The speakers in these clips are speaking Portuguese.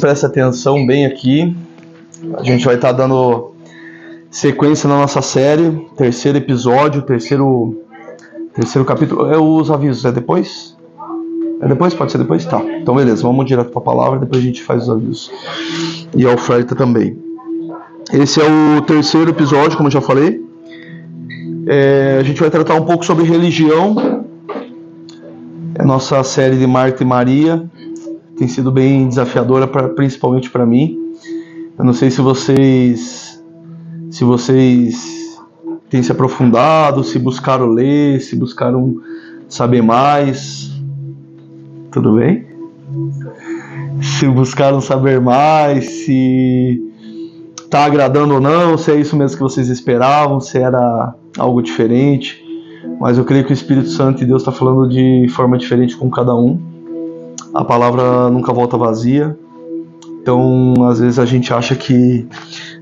prestem atenção bem aqui. A gente vai estar dando sequência na nossa série, terceiro episódio, terceiro capítulo. Os avisos, é depois? É depois? Pode ser depois? Tá. Então beleza, vamos direto para a palavra, depois a gente faz os avisos. E a oferta também. Esse é o terceiro episódio, como eu já falei. A gente vai tratar um pouco sobre religião. É a nossa série de Marta e Maria. Tem sido bem desafiadora, principalmente para mim. Eu não sei se vocês têm se aprofundado, se buscaram ler, se buscaram saber mais. Tudo bem? Se buscaram saber mais, se está agradando ou não, se é isso mesmo que vocês esperavam, se era algo diferente. Mas eu creio que o Espírito Santo e Deus está falando de forma diferente com cada um. A palavra nunca volta vazia. Então, às vezes a gente acha que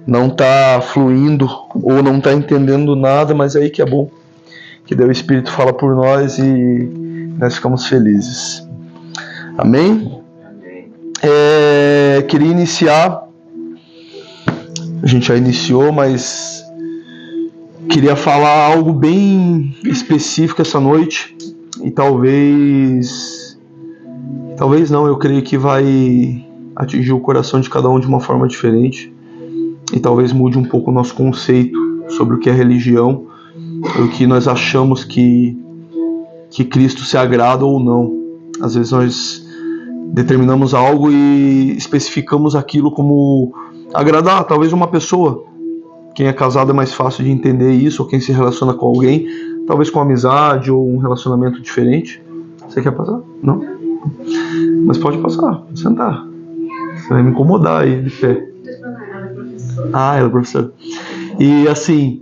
não está fluindo ou não está entendendo nada, mas é aí que é bom. Que Deus, o Espírito fala por nós e nós ficamos felizes. Amém? Queria iniciar. A gente já iniciou, mas queria falar algo bem específico essa noite. E talvez não, eu creio que vai atingir o coração de cada um de uma forma diferente. E talvez mude um pouco o nosso conceito sobre o que é religião, o que nós achamos que Cristo se agrada ou não. Às vezes nós determinamos algo e especificamos aquilo como agradar talvez uma pessoa. Quem é casado é mais fácil de entender isso, ou quem se relaciona com alguém, talvez com amizade ou um relacionamento diferente. Você quer passar? Não? Mas pode passar, pode sentar. Você vai me incomodar aí de pé. Ela é professora. E assim,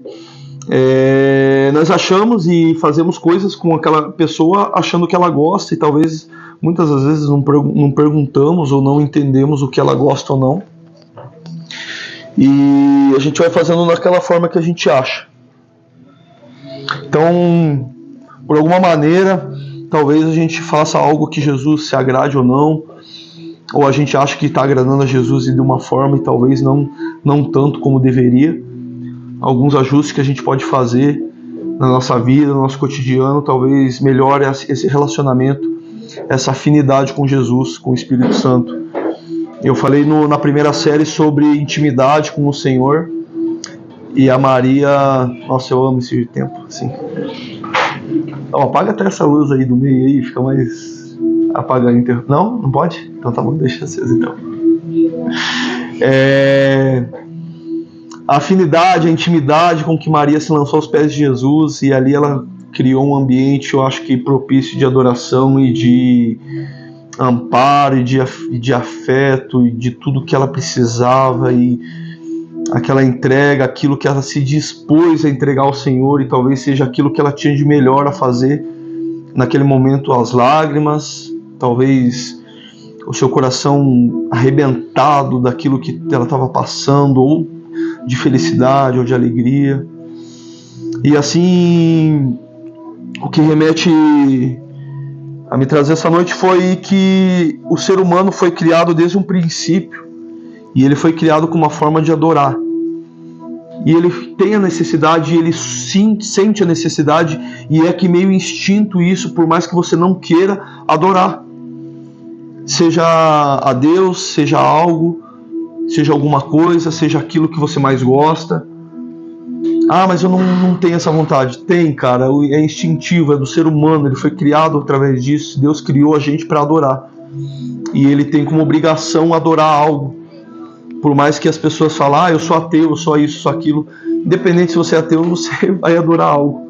nós achamos e fazemos coisas com aquela pessoa achando que ela gosta, e talvez muitas das vezes não perguntamos ou não entendemos o que ela gosta ou não. E a gente vai fazendo daquela forma que a gente acha. Então, por alguma maneira, talvez a gente faça algo que Jesus se agrade ou não, ou a gente acha que está agradando a Jesus de uma forma e talvez não tanto como deveria. Alguns ajustes que a gente pode fazer na nossa vida, no nosso cotidiano, talvez melhore esse relacionamento, essa afinidade com Jesus, com o Espírito Santo. Eu falei na primeira série sobre intimidade com o Senhor, e a Maria... Nossa, eu amo esse tempo, assim. Então, apaga até essa luz aí do meio aí, fica mais... Apagando. Não pode? Então tá bom, deixa acesa então. A afinidade, a intimidade com que Maria se lançou aos pés de Jesus, e ali ela criou um ambiente, eu acho que propício de adoração e de amparo e de afeto e de tudo que ela precisava, e aquela entrega, aquilo que ela se dispôs a entregar ao Senhor, e talvez seja aquilo que ela tinha de melhor a fazer naquele momento, as lágrimas, talvez o seu coração arrebentado daquilo que ela estava passando, ou de felicidade ou de alegria. E assim, o que remete a me trazer essa noite foi que o ser humano foi criado desde um princípio, e ele foi criado com uma forma de adorar. E ele tem a necessidade, ele sente a necessidade, e é que meio instinto isso, por mais que você não queira adorar. Seja a Deus, seja algo, seja alguma coisa, seja aquilo que você mais gosta. Mas eu não tenho essa vontade. Tem, cara, é instintivo, é do ser humano, ele foi criado através disso. Deus criou a gente para adorar. E ele tem como obrigação adorar algo. Por mais que as pessoas falem, eu sou ateu, eu sou isso, sou aquilo. Independente se você é ateu, você vai adorar algo.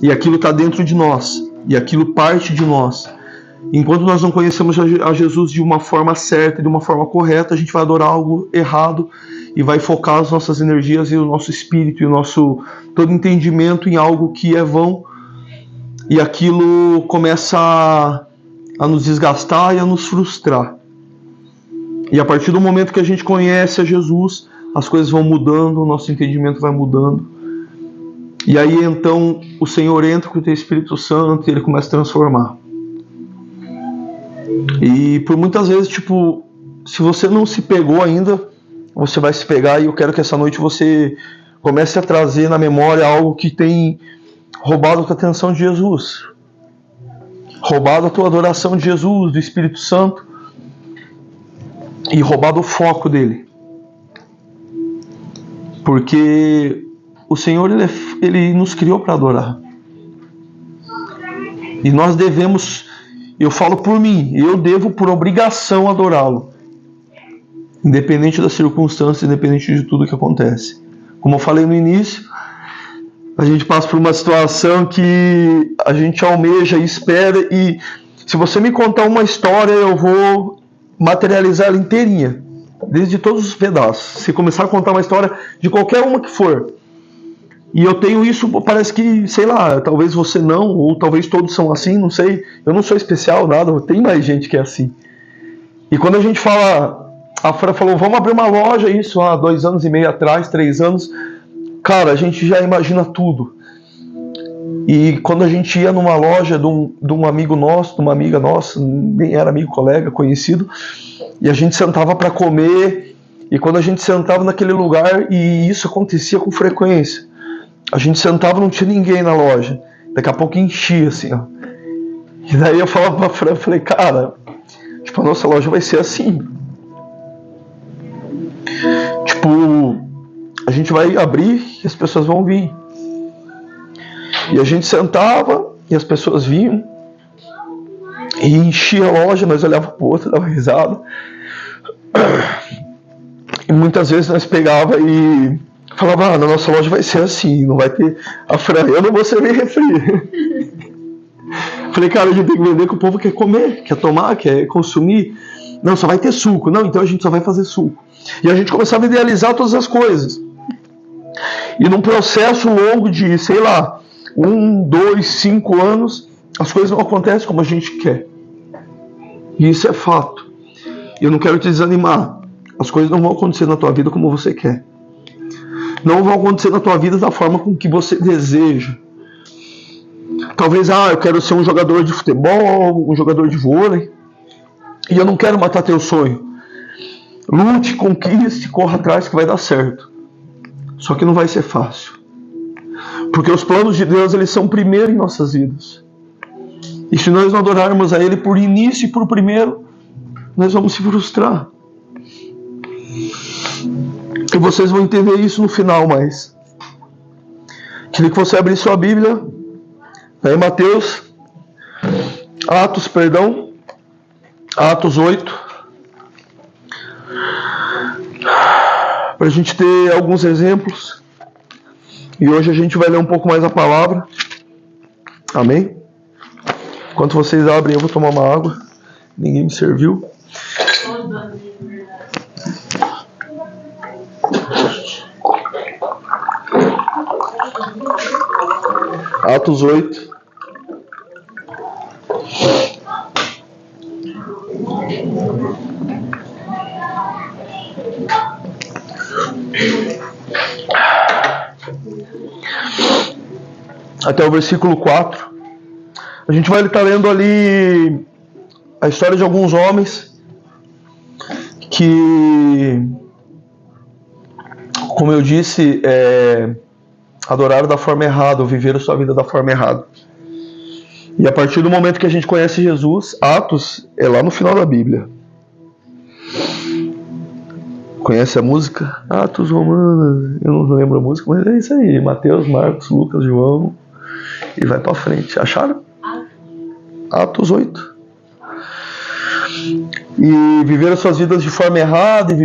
E aquilo está dentro de nós. E aquilo parte de nós. Enquanto nós não conhecemos a Jesus de uma forma certa, de uma forma correta, a gente vai adorar algo errado e vai focar as nossas energias e o nosso espírito e o nosso todo entendimento em algo que é vão. E aquilo começa a nos desgastar e a nos frustrar. E a partir do momento que a gente conhece a Jesus, as coisas vão mudando, o nosso entendimento vai mudando. E aí então o Senhor entra com o teu Espírito Santo e ele começa a transformar. E por muitas vezes, se você não se pegou ainda, você vai se pegar, e eu quero que essa noite você comece a trazer na memória algo que tem roubado a tua atenção de Jesus, roubado a tua adoração de Jesus, do Espírito Santo, e roubado o foco dele. Porque o Senhor, ele nos criou para adorar. E nós devemos, eu falo por mim, eu devo por obrigação adorá-lo. Independente das circunstâncias, independente de tudo que acontece. Como eu falei no início, a gente passa por uma situação que a gente almeja e espera, e se você me contar uma história, eu vou materializar ela inteirinha, desde todos os pedaços. Se começar a contar uma história de qualquer uma que for, e eu tenho isso, parece que, sei lá, talvez você não, ou talvez todos são assim, não sei, eu não sou especial, nada, tem mais gente que é assim. E quando a gente fala, a Fran falou, vamos abrir uma loja, isso há 2 anos e meio atrás, 3 anos, cara, a gente já imagina tudo. E quando a gente ia numa loja de um amigo nosso, de uma amiga nossa, nem era amigo, colega, conhecido, e a gente sentava para comer, e quando a gente sentava naquele lugar, e isso acontecia com frequência, a gente sentava e não tinha ninguém na loja, daqui a pouco enchia assim, ó. E daí eu falava pra Fran, falei, cara, tipo, a nossa loja vai ser assim. Tipo, a gente vai abrir e as pessoas vão vir. E a gente sentava e as pessoas vinham e enchia a loja, nós olhávamos pro outro, dava risada. E muitas vezes nós pegava e falava, na nossa loja vai ser assim, não vai ter a Fran, eu não vou servir refri. Falei, cara, a gente tem que vender que o povo quer comer, quer tomar, quer consumir. Não, só vai ter suco. Não, então a gente só vai fazer suco. E a gente começava a idealizar todas as coisas. E num processo longo de, sei lá, 1, 2, 5 anos, as coisas não acontecem como a gente quer. E isso é fato. E eu não quero te desanimar. As coisas não vão acontecer na tua vida como você quer. Não vão acontecer na tua vida da forma com que você deseja. Talvez, eu quero ser um jogador de futebol, um jogador de vôlei, e eu não quero matar teu sonho. Lute, conquiste, corra atrás que vai dar certo. Só que não vai ser fácil. Porque os planos de Deus, eles são primeiro em nossas vidas. E se nós não adorarmos a Ele por início e por primeiro, nós vamos se frustrar. E vocês vão entender isso no final, mas queria que você abrisse sua Bíblia em Atos 8, para a gente ter alguns exemplos. E hoje a gente vai ler um pouco mais a palavra. Amém? Enquanto vocês abrem, eu vou tomar uma água. Ninguém me serviu. Atos 8. Até o versículo 4. A gente vai estar lendo ali a história de alguns homens que, como eu disse, adoraram da forma errada, ou viveram sua vida da forma errada. E a partir do momento que a gente conhece Jesus, Atos é lá no final da Bíblia. Conhece a música? Atos Romanos, eu não lembro a música, mas é isso aí. Mateus, Marcos, Lucas, João, e vai para frente. Acharam? Atos 8. E viveram suas vidas de forma errada, e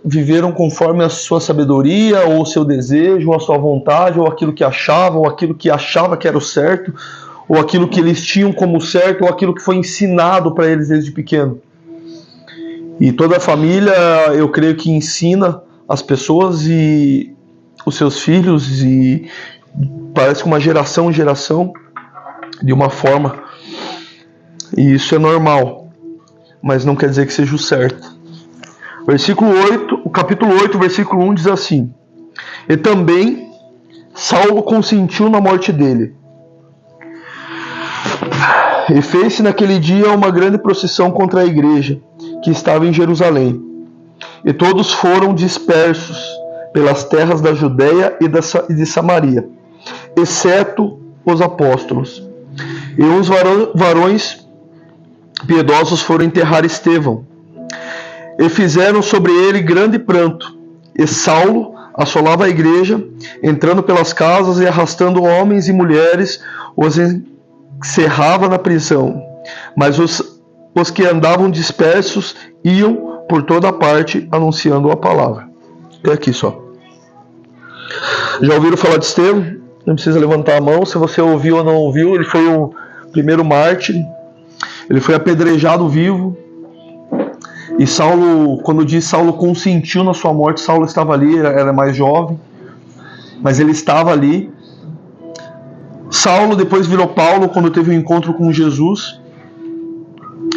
viveram conforme a sua sabedoria, ou o seu desejo, ou a sua vontade, ou aquilo que achavam, ou aquilo que achava que era o certo, ou aquilo que eles tinham como certo, ou aquilo que foi ensinado para eles desde pequeno. E toda a família, eu creio que ensina as pessoas e os seus filhos, e parece que uma geração em geração, de uma forma. E isso é normal, mas não quer dizer que seja o certo. O capítulo 8, versículo 1 diz assim: E também Saulo consentiu na morte dele. E fez-se naquele dia uma grande procissão contra a igreja, que estava em Jerusalém. E todos foram dispersos pelas terras da Judéia e de Samaria, exceto os apóstolos. E uns varões piedosos foram enterrar Estevão, e fizeram sobre ele grande pranto. E Saulo assolava a igreja, entrando pelas casas e arrastando homens e mulheres, os encerrava na prisão. Mas os que andavam dispersos iam por toda parte anunciando a palavra. Até aqui só. Já ouviram falar de Estevão? Não precisa levantar a mão. Se você ouviu ou não ouviu, ele foi o primeiro mártir. Ele foi apedrejado vivo. E Saulo, quando diz Saulo consentiu na sua morte, Saulo estava ali, era mais jovem, mas ele estava ali. Saulo depois virou Paulo quando teve um encontro com Jesus.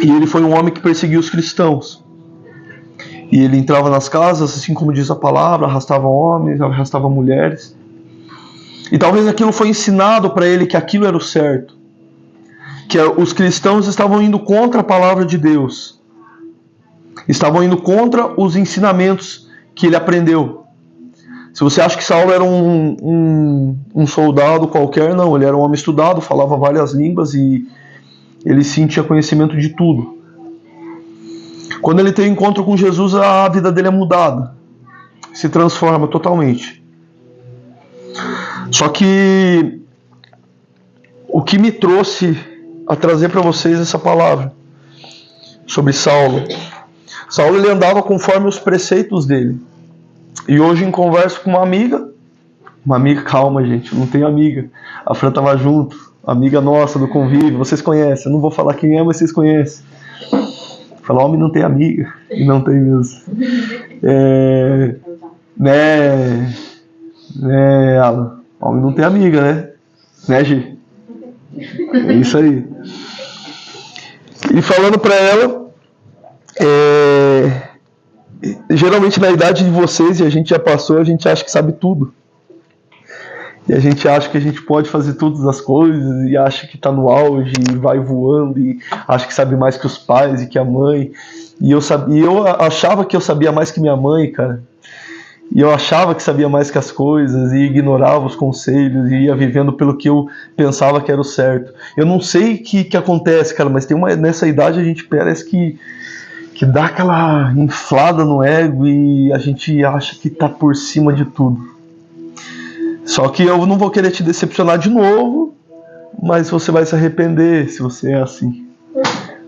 E ele foi um homem que perseguiu os cristãos. E ele entrava nas casas, assim como diz a palavra, arrastava homens, arrastava mulheres. E talvez aquilo foi ensinado para ele que aquilo era o certo. Que os cristãos estavam indo contra a palavra de Deus. Estavam indo contra os ensinamentos que ele aprendeu. Se você acha que Saulo era um soldado qualquer, não. Ele era um homem estudado, falava várias línguas e ele sim tinha conhecimento de tudo. Quando ele tem encontro com Jesus, a vida dele é mudada. Se transforma totalmente. Só que o que me trouxe a trazer para vocês essa palavra sobre Saulo. Saulo ele andava conforme os preceitos dele. E hoje em conversa com uma amiga, calma gente, não tem amiga. A Fran estava junto, amiga nossa do convívio, vocês conhecem. Eu não vou falar quem é, mas vocês conhecem. Falar, homem não tem amiga, e não tem mesmo. Alan? Homem não tem amiga, né? Né, Gi? É isso aí. E falando para ela, geralmente na idade de vocês, e a gente já passou, a gente acha que sabe tudo. E a gente acha que a gente pode fazer todas as coisas, e acha que está no auge, e vai voando, e acha que sabe mais que os pais e que a mãe. E eu achava que eu sabia mais que minha mãe, cara. E eu achava que sabia mais que as coisas, e ignorava os conselhos, e ia vivendo pelo que eu pensava que era o certo. Eu não sei o que acontece, cara, mas nessa idade a gente parece que dá aquela inflada no ego e a gente acha que tá por cima de tudo. Só que eu não vou querer te decepcionar de novo, mas você vai se arrepender se você é assim.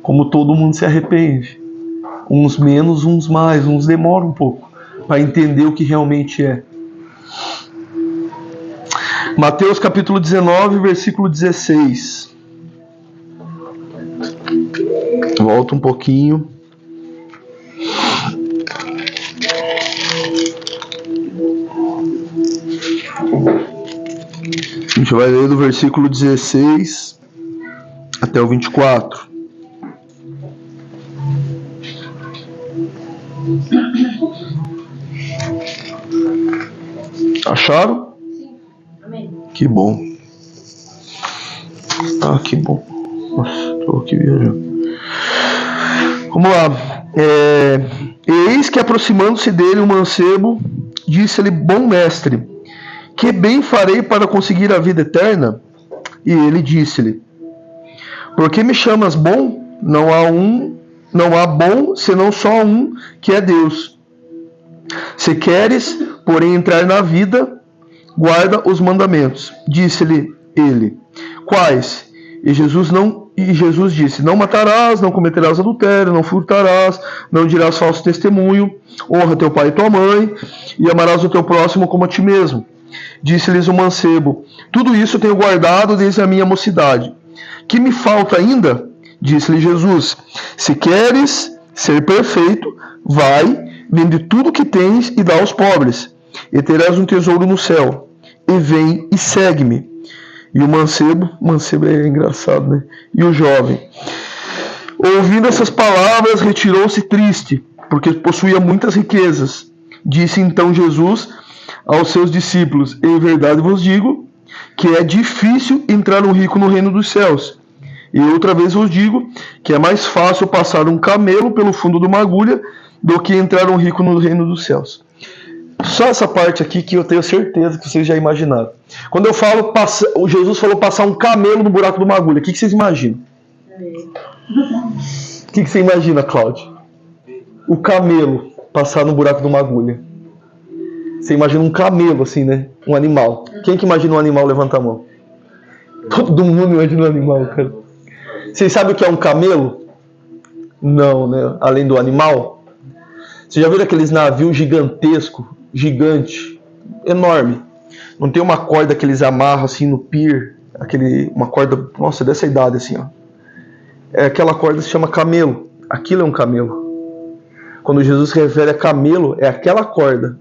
Como todo mundo se arrepende. Uns menos, uns mais, uns demoram um pouco para entender o que realmente é. Mateus capítulo 19, versículo 16. Volta um pouquinho. A gente vai ler do versículo 16 até o 24. Acharam? Sim. Amém. Que bom. Ah, que bom. Nossa, tô aqui viajando. Vamos lá. Eis que aproximando-se dele um mancebo, disse-lhe: Bom mestre, que bem farei para conseguir a vida eterna? E ele disse-lhe: Por que me chamas bom? Não há bom senão só um, que é Deus. Se queres, porém, entrar na vida, guarda os mandamentos. Disse-lhe ele: Quais? E Jesus disse: Não matarás, não cometerás adultério, não furtarás, não dirás falso testemunho, honra teu pai e tua mãe, e amarás o teu próximo como a ti mesmo. Disse-lhes o mancebo: Tudo isso tenho guardado desde a minha mocidade. Que me falta ainda? Disse-lhe Jesus: Se queres ser perfeito, vai, vende tudo que tens e dá aos pobres, e terás um tesouro no céu. E vem e segue-me. E o mancebo é engraçado, né? E o jovem, ouvindo essas palavras, retirou-se triste, porque possuía muitas riquezas. Disse então Jesus aos seus discípulos: Em verdade vos digo que é difícil entrar um rico no reino dos céus. E outra vez eu digo que é mais fácil passar um camelo pelo fundo de uma agulha do que entrar um rico no reino dos céus. Só essa parte aqui que eu tenho certeza que vocês já imaginaram. Quando eu falo, o Jesus falou passar um camelo no buraco de uma agulha, o que vocês imaginam? O que você imagina, Cláudio? O camelo passar no buraco de uma agulha. Você imagina um camelo assim, né? Um animal. Quem que imagina um animal? Levanta a mão. Todo mundo imagina um animal, cara. Vocês sabem o que é um camelo? Não, né? Além do animal. Você já viu aqueles navios gigantescos, gigante, enorme? Não tem uma corda que eles amarram assim no pier, uma corda, nossa, dessa idade assim, ó. É aquela corda que se chama camelo. Aquilo é um camelo. Quando Jesus se refere a camelo, é aquela corda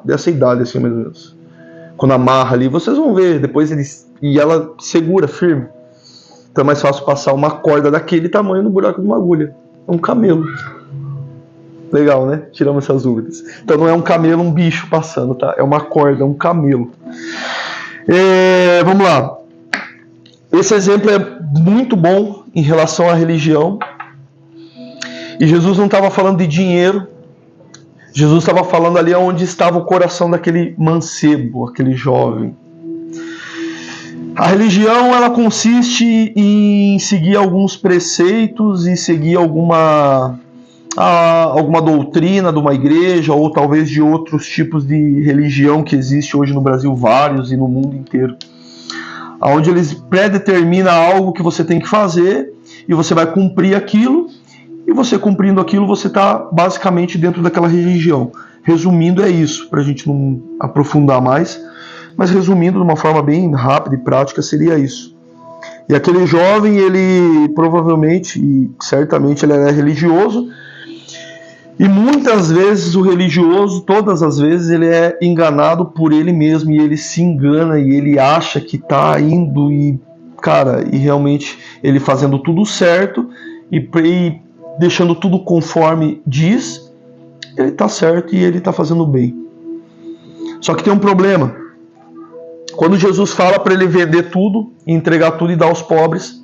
dessa idade assim, mais ou menos. Quando amarra ali, vocês vão ver, depois e ela segura firme. Então é mais fácil passar uma corda daquele tamanho no buraco de uma agulha. É um camelo. Legal, né? Tiramos essas dúvidas. Então não é um camelo, um bicho passando, tá? É uma corda, um camelo. Vamos lá. Esse exemplo é muito bom em relação à religião. E Jesus não estava falando de dinheiro. Jesus estava falando ali onde estava o coração daquele mancebo, aquele jovem. A religião, ela consiste em seguir alguns preceitos e seguir alguma doutrina de uma igreja ou talvez de outros tipos de religião que existe hoje no Brasil, vários, e no mundo inteiro. Onde eles predeterminam algo que você tem que fazer e você vai cumprir aquilo, e você cumprindo aquilo, você está basicamente dentro daquela religião. Resumindo, é isso, para a gente não aprofundar mais, mas resumindo de uma forma bem rápida e prática, seria isso. E aquele jovem, ele provavelmente e certamente ele era religioso, e muitas vezes o religioso, todas as vezes, ele é enganado por ele mesmo, e ele se engana, e ele acha que está indo, e realmente ele fazendo tudo certo, e deixando tudo conforme diz, ele está certo e ele está fazendo bem. Só que tem um problema. Quando Jesus fala para ele vender tudo, entregar tudo e dar aos pobres,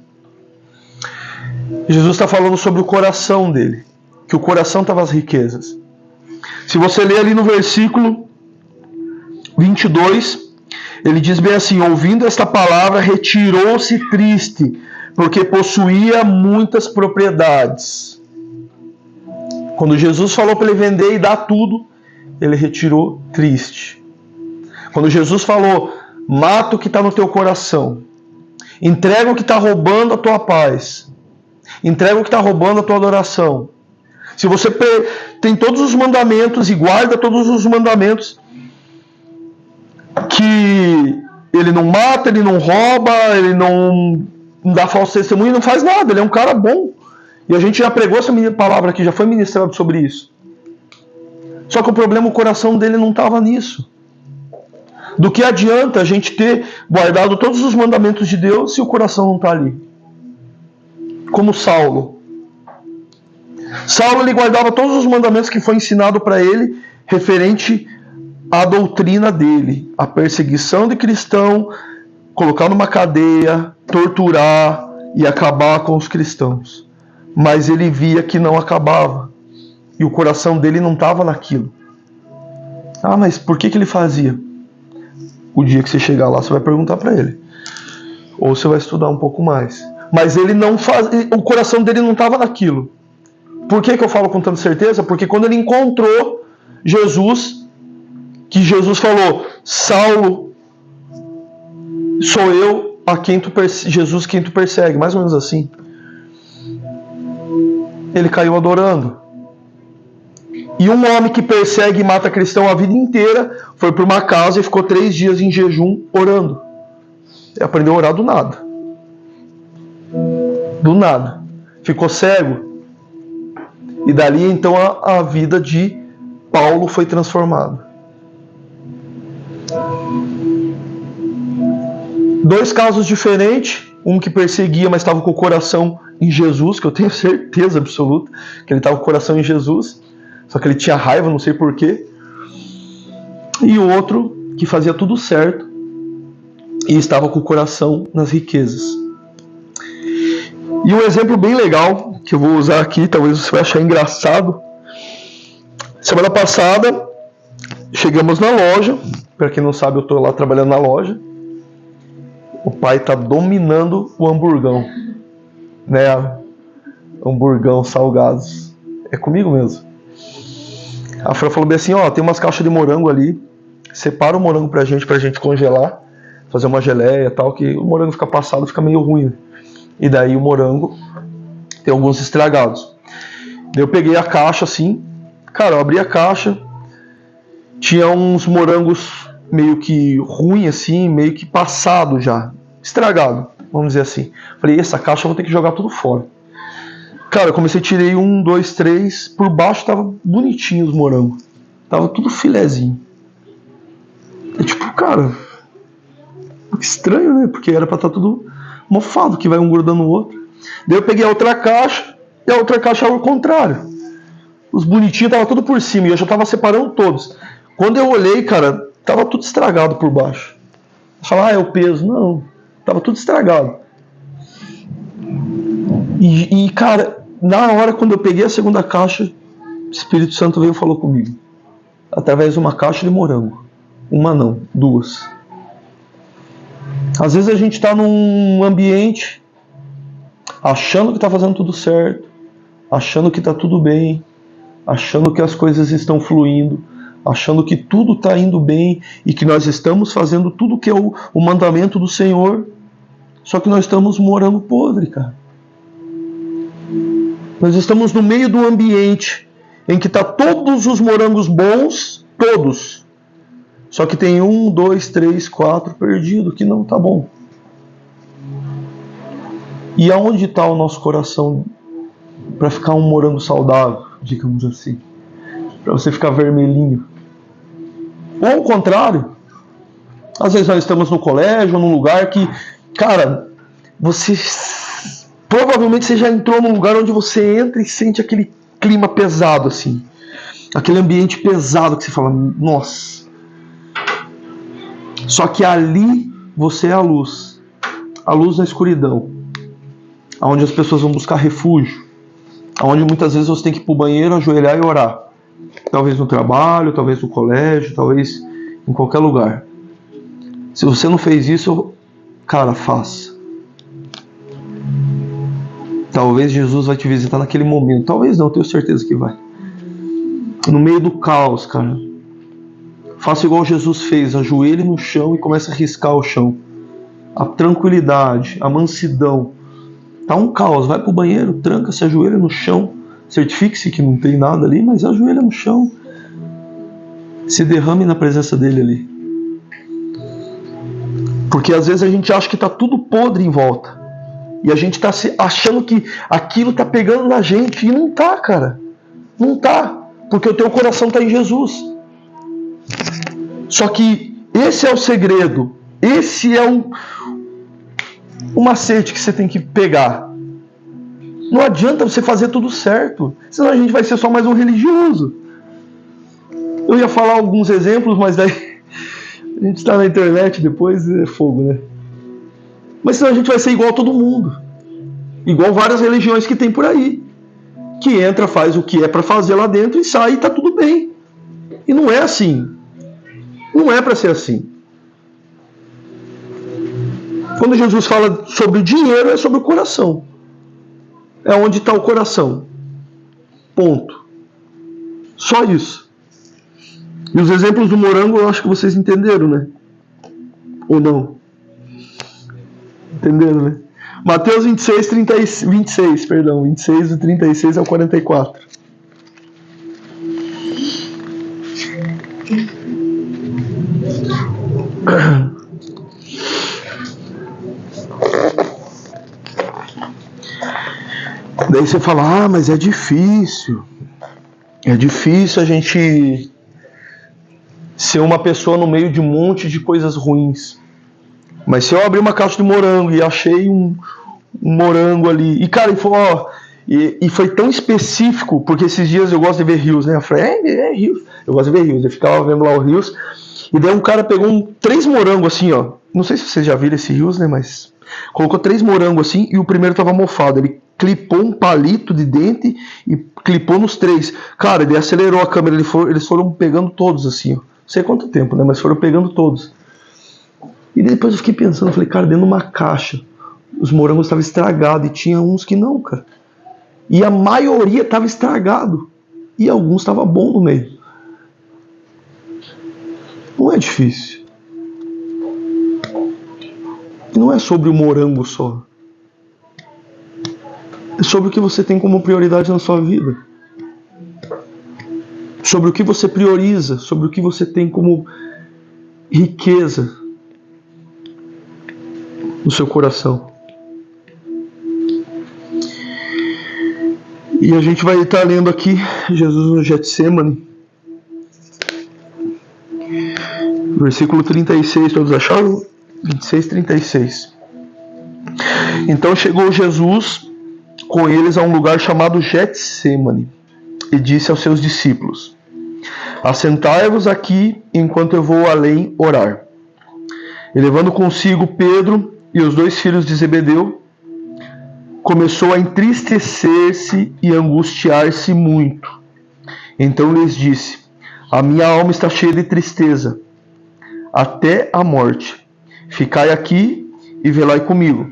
Jesus está falando sobre o coração dele, que o coração estava as riquezas. Se você ler ali no versículo 22, ele diz bem assim: ouvindo esta palavra, retirou-se triste, porque possuía muitas propriedades. Quando Jesus falou para ele vender e dar tudo, ele retirou triste. Quando Jesus falou, mata o que está no teu coração, entrega o que está roubando a tua paz, entrega o que está roubando a tua adoração. Se você tem todos os mandamentos e guarda todos os mandamentos, que ele não mata, ele não rouba, ele não dá falso testemunho, não faz nada, ele é um cara bom. E a gente já pregou essa palavra aqui, já foi ministrado sobre isso. Só que o problema, o coração dele não estava nisso. Do que adianta a gente ter guardado todos os mandamentos de Deus se o coração não está ali? Como Saulo. Saulo, ele guardava todos os mandamentos que foi ensinado para ele referente à doutrina dele, a perseguição de cristão, colocar numa cadeia, torturar e acabar com os cristãos. Mas ele via que não acabava. E o coração dele não estava naquilo. Mas por que ele fazia? O dia que você chegar lá, você vai perguntar para ele. Ou você vai estudar um pouco mais. Mas ele não fazia, o coração dele não estava naquilo. Por que eu falo com tanta certeza? Porque quando ele encontrou Jesus, que Jesus falou, Saulo, sou eu a quem Jesus quem tu persegue. Mais ou menos assim. Ele caiu adorando. E um homem que persegue e mata cristão a vida inteira foi para uma casa e ficou 3 dias em jejum orando. Ele aprendeu a orar do nada. Do nada. Ficou cego. E dali então a vida de Paulo foi transformada. 2 casos diferentes. Um que perseguia, mas estava com o coração em Jesus, que eu tenho certeza absoluta que ele estava com o coração em Jesus, só que ele tinha raiva, não sei porquê. E o outro que fazia tudo certo e estava com o coração nas riquezas. E um exemplo bem legal, que eu vou usar aqui, talvez você vai achar engraçado. Semana passada, chegamos na loja. Para quem não sabe, eu estou lá trabalhando na loja. O pai está dominando o hamburgão. Né? Hamburgão salgados. É comigo mesmo. A Fran falou bem assim, ó, tem umas caixas de morango ali. Separa o morango pra gente congelar. Fazer uma geleia e tal, que o morango fica passado, fica meio ruim. E daí o morango tem alguns estragados. Daí eu peguei a caixa assim. Cara, eu abri a caixa. Tinha uns morangos meio que ruim assim, meio que passado já. Estragado, vamos dizer assim. Falei, essa caixa eu vou ter que jogar tudo fora. Cara, eu comecei, tirei 1, 2, 3. Por baixo tava bonitinho os morangos. Tava tudo filezinho. E tipo, cara, que estranho, né? Porque era pra estar tudo mofado, que vai um grudando no outro. Daí eu peguei a outra caixa, e a outra caixa era o contrário. Os bonitinhos tava tudo por cima, e eu já tava separando todos. Quando eu olhei, cara, tava tudo estragado por baixo. Eu falei, é o peso. Não, tava tudo estragado. E cara, na hora quando eu peguei a segunda caixa, o Espírito Santo veio e falou comigo. Através de uma caixa de morango. Uma não, 2. Às vezes a gente está num ambiente achando que está fazendo tudo certo, achando que está tudo bem, achando que as coisas estão fluindo, achando que tudo está indo bem e que nós estamos fazendo tudo que é o mandamento do Senhor, só que nós estamos morango podre, cara. Nós estamos no meio do ambiente em que está todos os morangos bons, todos. Só que tem 1, 2, 3, 4 perdido, que não está bom. E aonde está o nosso coração para ficar um morango saudável, digamos assim? Para você ficar vermelhinho. Ou ao contrário, às vezes nós estamos no colégio, num lugar que, cara, você provavelmente você já entrou num lugar onde você entra e sente aquele clima pesado, assim. Aquele ambiente pesado que você fala, nossa. Só que ali você é a luz na escuridão, onde as pessoas vão buscar refúgio, onde muitas vezes você tem que ir para o banheiro, ajoelhar e orar. Talvez no trabalho, talvez no colégio, talvez em qualquer lugar. Se você não fez isso, cara, faça. Talvez Jesus vai te visitar naquele momento. Talvez não, tenho certeza que vai. No meio do caos, cara. Faça igual Jesus fez, ajoelhe no chão e comece a riscar o chão. A tranquilidade, a mansidão. Tá um caos, vai pro banheiro, tranca, se ajoelha no chão. Certifique-se que não tem nada ali, mas ajoelha no chão. Se derrame na presença dele ali. Porque às vezes a gente acha que tá tudo podre em volta. E a gente tá achando que aquilo tá pegando na gente. E não tá, cara. Não tá. Porque o teu coração tá em Jesus. Só que esse é o segredo. Esse é o macete que você tem que pegar. Não adianta você fazer tudo certo. Senão a gente vai ser só mais um religioso. Eu ia falar alguns exemplos, mas daí a gente está na internet depois, é fogo, né? Mas senão a gente vai ser igual a todo mundo. Igual várias religiões que tem por aí. Que entra, faz o que é para fazer lá dentro e sai e tá tudo bem. E não é assim. Não é para ser assim. Quando Jesus fala sobre o dinheiro, é sobre o coração. É onde está o coração. Ponto. Só isso. E os exemplos do morango, eu acho que vocês entenderam, né? Ou não? Entenderam, né? Mateus 26, 26, do 36 ao 44. Daí você fala, mas é difícil. É difícil a gente ser uma pessoa no meio de um monte de coisas ruins. Mas se eu abrir uma caixa de morango e achei um morango ali, e cara, e foi tão específico, porque esses dias eu gosto de ver rios, né? Eu falei, rios. Eu gosto de ver rios. Eu ficava vendo lá o rios, e daí um cara pegou 3 morangos assim, ó, não sei se vocês já viram esse Reels, né, mas colocou 3 morangos assim e o primeiro tava mofado. Ele clipou um palito de dente e clipou nos 3. Cara, ele acelerou a câmera, eles foram pegando todos assim, ó. Não sei quanto tempo, né, mas foram pegando todos. E depois eu fiquei pensando, falei, cara, dentro de uma caixa, os morangos estavam estragados e tinha uns que não, cara. E a maioria estava estragado e alguns estavam bom no meio. Não é difícil. E não é sobre o morango só. É sobre o que você tem como prioridade na sua vida. Sobre o que você prioriza, sobre o que você tem como riqueza no seu coração. E a gente vai estar lendo aqui Jesus no Getsemane, versículo 36, todos acharam? 26, 36. Então chegou Jesus com eles a um lugar chamado Getsemane e disse aos seus discípulos: assentai-vos aqui enquanto eu vou além orar. E levando consigo Pedro e os 2 filhos de Zebedeu, começou a entristecer-se e angustiar-se muito. Então lhes disse: a minha alma está cheia de tristeza, até a morte. Ficai aqui e velai comigo.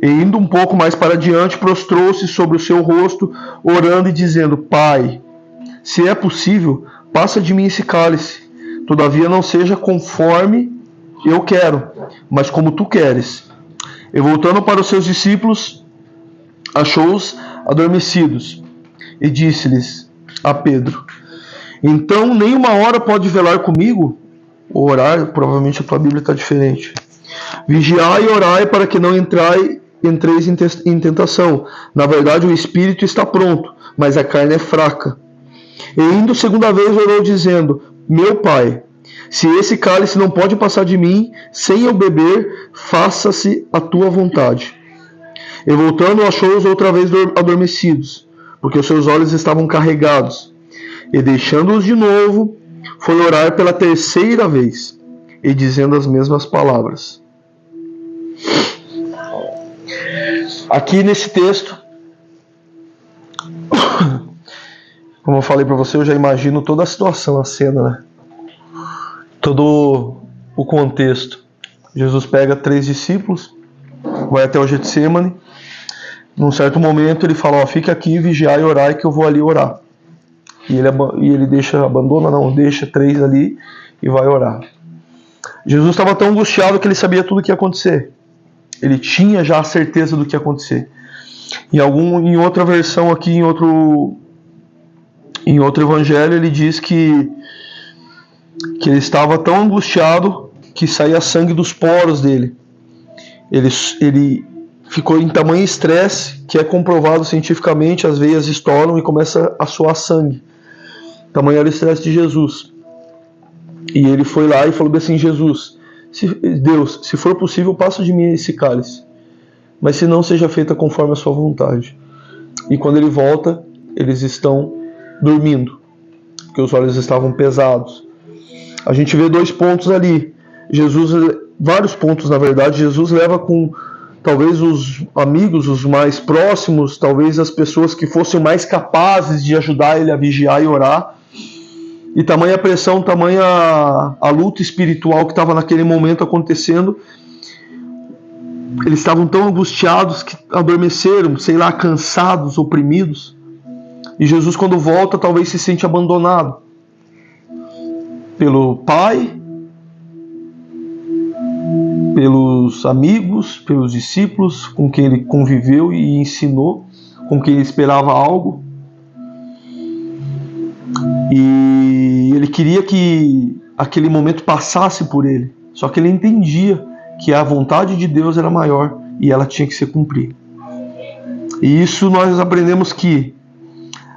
E indo um pouco mais para diante, prostrou-se sobre o seu rosto, orando e dizendo: Pai, se é possível, passa de mim esse cálice. Todavia não seja conforme eu quero, mas como tu queres. E voltando para os seus discípulos, achou-os adormecidos, e disse-lhes a Pedro: então nem uma hora pode velar comigo? Ou orar, provavelmente a tua Bíblia está diferente. Vigiai e orai para que não entreis em tentação. Na verdade o espírito está pronto, mas a carne é fraca. E indo segunda vez orou dizendo: meu Pai, se esse cálice não pode passar de mim, sem eu beber, faça-se a tua vontade. E voltando, achou-os outra vez adormecidos, porque os seus olhos estavam carregados. E deixando-os de novo, foi orar pela 3ª vez, e dizendo as mesmas palavras. Aqui nesse texto, como eu falei para você, eu já imagino toda a situação, a cena, né? Todo o contexto. Jesus pega 3 discípulos, vai até o Getsemane. Num certo momento ele fala: ó, fica aqui, vigiai e orai que eu vou ali orar. E ele deixa 3 ali e vai orar. Jesus estava tão angustiado que ele sabia tudo o que ia acontecer. Ele tinha já a certeza do que ia acontecer. Em outra versão aqui, em outro evangelho, ele diz que ele estava tão angustiado que saía sangue dos poros dele. Ele ficou em tamanho estresse que é comprovado cientificamente, as veias estouram e começa a suar sangue. Tamanho era o estresse de Jesus. E ele foi lá e falou assim: Jesus, Deus, se for possível, passa de mim esse cálice, mas se não, seja feita conforme a sua vontade. E quando ele volta, eles estão dormindo, porque os olhos estavam pesados. A gente vê 2 pontos ali. Vários pontos na verdade. Jesus leva com talvez os amigos, os mais próximos, talvez as pessoas que fossem mais capazes de ajudar ele a vigiar e orar. E tamanha pressão, tamanha a luta espiritual que estava naquele momento acontecendo. Eles estavam tão angustiados que adormeceram, sei lá, cansados, oprimidos. E Jesus, quando volta, talvez se sente abandonado pelo Pai, pelos amigos, pelos discípulos com quem ele conviveu e ensinou, com quem ele esperava algo. E ele queria que aquele momento passasse por ele. Só que ele entendia que a vontade de Deus era maior e ela tinha que se cumprir. E isso nós aprendemos que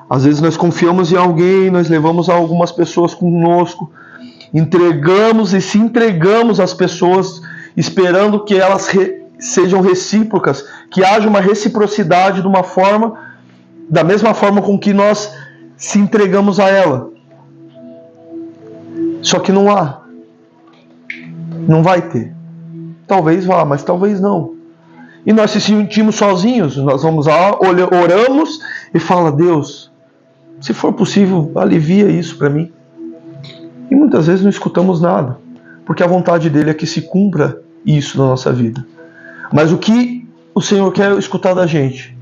às vezes nós confiamos em alguém, nós levamos algumas pessoas conosco, entregamos e se entregamos às pessoas esperando que elas sejam recíprocas, que haja uma reciprocidade da mesma forma com que nós se entregamos a ela. Só que não há. Não vai ter. Talvez vá, mas talvez não. E nós se sentimos sozinhos, nós vamos lá, oramos e fala: Deus, se for possível, alivia isso para mim. E muitas vezes não escutamos nada, porque a vontade dele é que se cumpra isso na nossa vida. Mas o que o Senhor quer escutar da gente?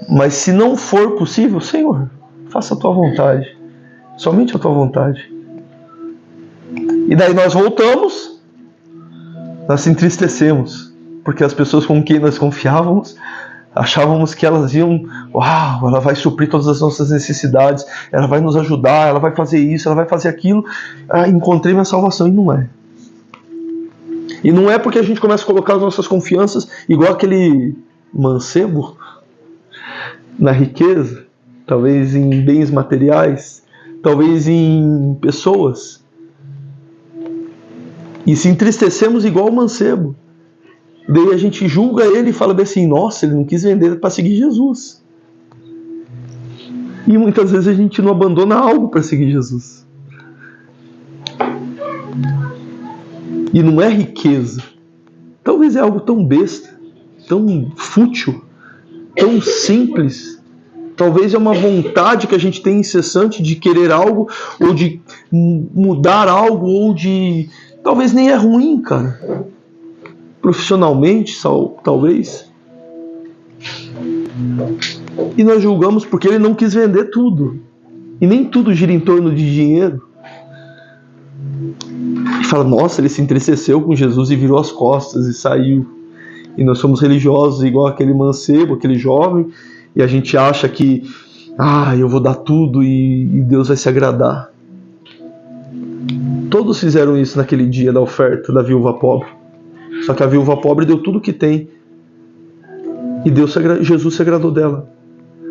Mas se não for possível, Senhor, faça a tua vontade, somente a tua vontade. E daí nós voltamos, nós se entristecemos, porque as pessoas com quem nós confiávamos, achávamos que elas iam, uau, ela vai suprir todas as nossas necessidades, ela vai nos ajudar, ela vai fazer isso, ela vai fazer aquilo. Encontrei minha salvação, e não é. E não é porque a gente começa a colocar as nossas confianças, igual aquele mancebo, na riqueza, talvez em bens materiais, talvez em pessoas. E se entristecemos igual o mancebo. Daí a gente julga ele e fala bem assim: nossa, ele não quis vender para seguir Jesus. E muitas vezes a gente não abandona algo para seguir Jesus. E não é riqueza. Talvez é algo tão besta, tão fútil, tão simples. Talvez é uma vontade que a gente tem incessante de querer algo, ou de mudar algo, ou de... Talvez nem é ruim, cara. Profissionalmente, talvez. E nós julgamos porque ele não quis vender tudo. E nem tudo gira em torno de dinheiro. E fala: nossa, ele se entristeceu com Jesus e virou as costas e saiu. E nós somos religiosos igual aquele mancebo, aquele jovem, e a gente acha que eu vou dar tudo e Deus vai se agradar. Todos fizeram isso naquele dia da oferta da viúva pobre. Só que a viúva pobre deu tudo o que tem. E Jesus se agradou dela.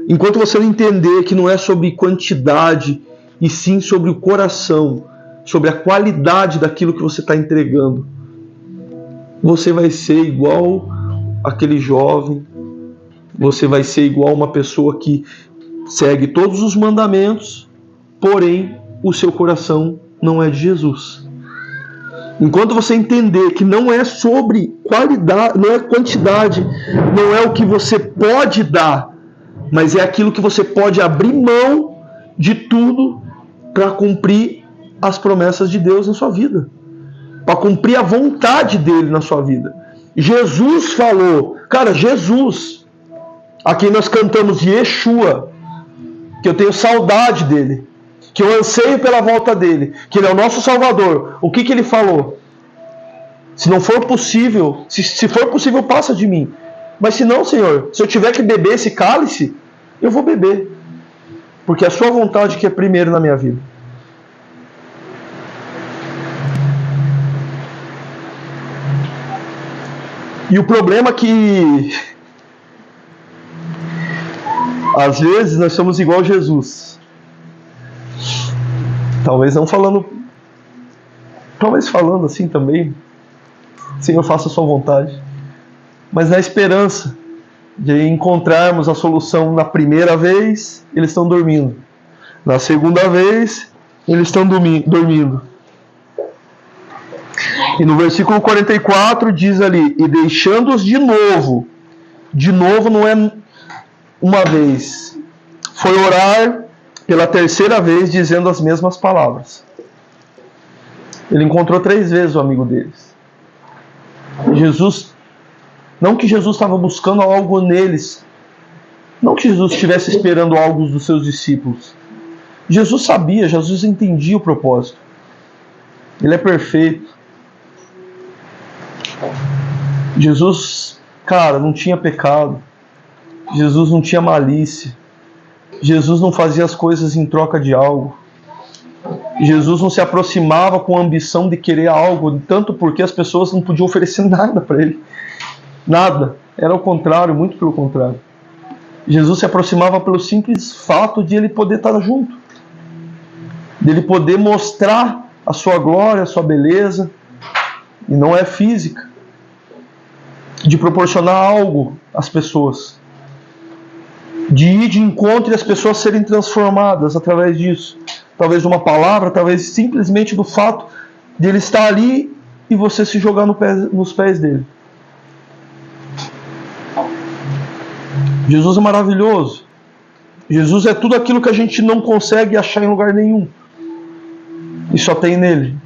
Enquanto você não entender que não é sobre quantidade, e sim sobre o coração, sobre a qualidade daquilo que você está entregando, você vai ser igual aquele jovem, você vai ser igual uma pessoa que segue todos os mandamentos, porém o seu coração não é de Jesus. Enquanto você entender que não é sobre qualidade, não é quantidade, não é o que você pode dar, mas é aquilo que você pode abrir mão de tudo para cumprir as promessas de Deus na sua vida, para cumprir a vontade dele na sua vida. Jesus falou, cara, Jesus, a quem nós cantamos Yeshua, que eu tenho saudade dele, que eu anseio pela volta dele, que ele é o nosso Salvador. O que ele falou? Se não for possível, se for possível, passa de mim. Mas se não, Senhor, se eu tiver que beber esse cálice, eu vou beber, porque é a sua vontade que é primeiro na minha vida. E o problema é que às vezes nós somos igual a Jesus. Talvez não falando, talvez falando assim também, Senhor, faça a sua vontade, mas na esperança de encontrarmos a solução na primeira vez, eles estão dormindo. Na segunda vez, eles estão dormindo. E no versículo 44 diz ali: e deixando-os de novo não é uma vez, foi orar pela terceira vez dizendo as mesmas palavras. Ele encontrou 3 vezes o amigo deles. Jesus, não que Jesus estava buscando algo neles, não que Jesus estivesse esperando algo dos seus discípulos. Jesus sabia, Jesus entendia o propósito. Ele é perfeito. Jesus, cara, não tinha pecado. Jesus não tinha malícia. Jesus não fazia as coisas em troca de algo. Jesus não se aproximava com a ambição de querer algo, tanto porque as pessoas não podiam oferecer nada para ele. Nada. Era o contrário, muito pelo contrário. Jesus se aproximava pelo simples fato de ele poder estar junto, de ele poder mostrar a sua glória, a sua beleza, e não é física, de proporcionar algo às pessoas, de ir de encontro e as pessoas serem transformadas através disso, talvez de uma palavra, talvez simplesmente do fato de ele estar ali e você se jogar nos pés dele. Jesus é maravilhoso. Jesus é tudo aquilo que a gente não consegue achar em lugar nenhum. E só tem nele.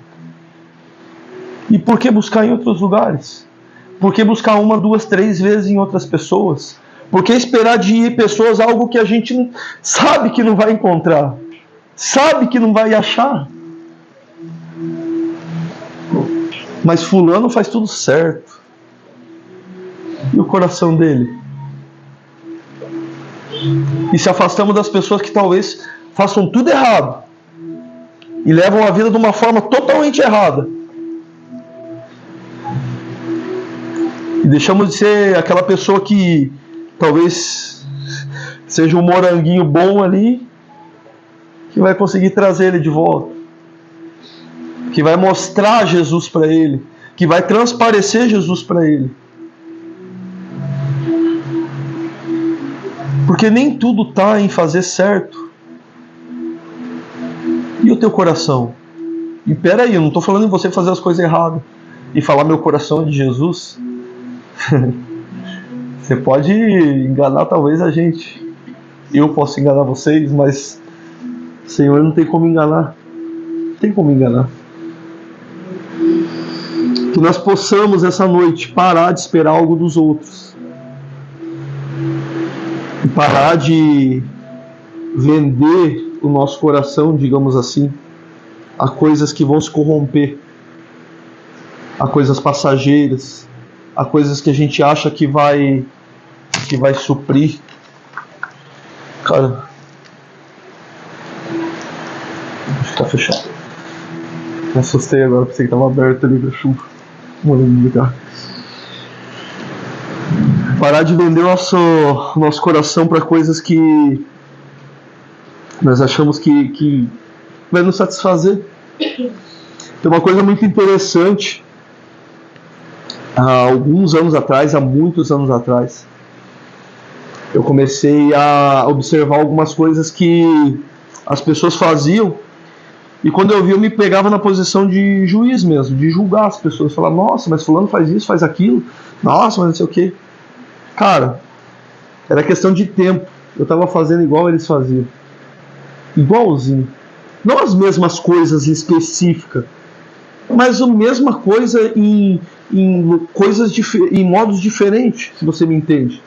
E por que buscar em outros lugares? Por que buscar 1, 2, 3 vezes em outras pessoas? Por que esperar de pessoas algo que a gente sabe que não vai encontrar? Sabe que não vai achar? Mas fulano faz tudo certo. E o coração dele? E se afastamos das pessoas que talvez façam tudo errado e levam a vida de uma forma totalmente errada. E deixamos de ser aquela pessoa que talvez seja um moranguinho bom ali, que vai conseguir trazer ele de volta, que vai mostrar Jesus para ele, que vai transparecer Jesus para ele. Porque nem tudo está em fazer certo. E o teu coração? E peraí, eu não estou falando em você fazer as coisas erradas e falar meu coração é de Jesus. Você pode enganar talvez a gente. Eu posso enganar vocês, mas o Senhor não tem como enganar. Não tem como enganar. Que nós possamos essa noite parar de esperar algo dos outros. E parar de vender o nosso coração, digamos assim, a coisas que vão se corromper, a coisas passageiras, a coisas que a gente acha que vai suprir. Cara, tá fechado. Me assustei agora, pensei que tava aberto ali da chuva. Parar de vender o nosso coração para coisas que nós achamos que vai nos satisfazer. Tem uma coisa muito interessante. Há muitos anos atrás, eu comecei a observar algumas coisas que as pessoas faziam, e quando eu vi, eu me pegava na posição de juiz mesmo, de julgar as pessoas, falar, nossa, mas fulano faz isso, faz aquilo, nossa, mas não sei o que. Cara, era questão de tempo, eu estava fazendo igual eles faziam, igualzinho, não as mesmas coisas específicas, mas a mesma coisa em modos diferentes, se você me entende.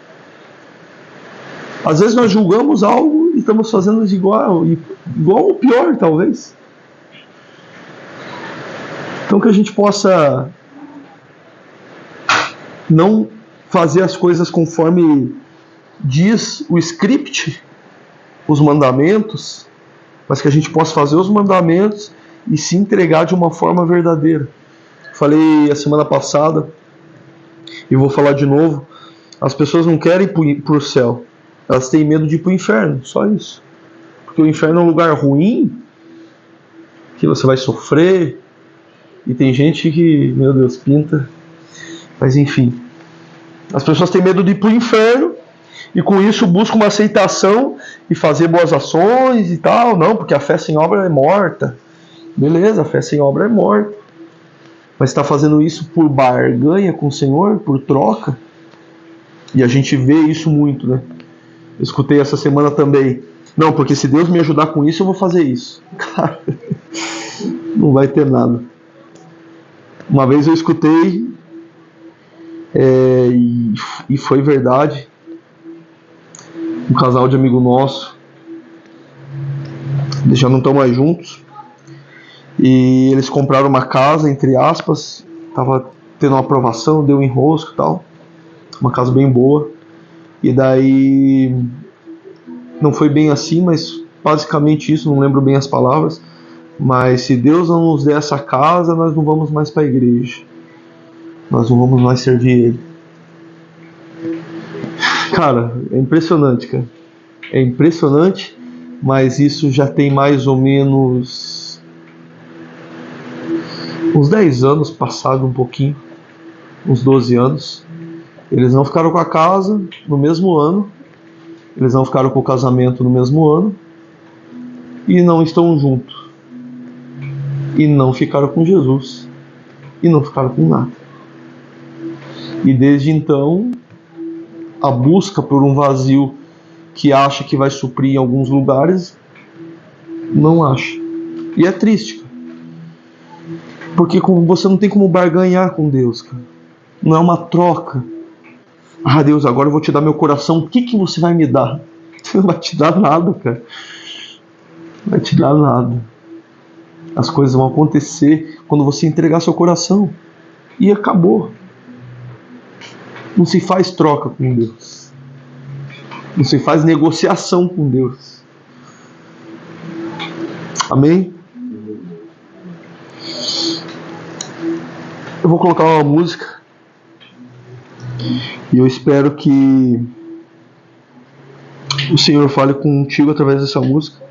Às vezes nós julgamos algo e estamos fazendo igual ou pior, talvez. Então que a gente possa não fazer as coisas conforme diz o script, os mandamentos, mas que a gente possa fazer os mandamentos e se entregar de uma forma verdadeira. Falei a semana passada e vou falar de novo. As pessoas não querem ir para o céu, elas têm medo de ir para o inferno, só isso. Porque o inferno é um lugar ruim, que você vai sofrer, e tem gente que, meu Deus, pinta. Mas enfim, as pessoas têm medo de ir para o inferno e com isso buscam uma aceitação e fazer boas ações e tal. Não, porque a fé sem obra é morta. Beleza, a fé sem obra é morta. Mas está fazendo isso por barganha com o Senhor, por troca. E a gente vê isso muito, né? Eu escutei essa semana também. Não, porque se Deus me ajudar com isso, eu vou fazer isso. Cara, não vai ter nada. Uma vez eu escutei, e foi verdade, um casal de amigo nosso, eles já não estão mais juntos, e eles compraram uma casa, entre aspas, estava tendo uma aprovação, deu um enrosco e tal, uma casa bem boa, e daí não foi bem assim, mas basicamente isso, não lembro bem as palavras, mas se Deus não nos der essa casa, nós não vamos mais para a igreja, nós não vamos mais servir Ele. Cara, é impressionante, cara. É impressionante, mas isso já tem mais ou menos uns 10 anos, passado um pouquinho, uns 12 anos. Eles não ficaram com a casa no mesmo ano, eles não ficaram com o casamento no mesmo ano, e não estão juntos. E não ficaram com Jesus. e não ficaram com nada. E desde então, a busca por um vazio que acha que vai suprir em alguns lugares, não acha. E é triste, cara. Porque você não tem como barganhar com Deus, cara. Não é uma troca. Ah, Deus, agora eu vou te dar meu coração. O que você vai me dar? Você não vai te dar nada, cara. Não vai te dar nada. As coisas vão acontecer quando você entregar seu coração. E acabou. Não se faz troca com Deus. Não se faz negociação com Deus. Amém? Eu vou colocar uma música. E eu espero que o Senhor fale contigo através dessa música.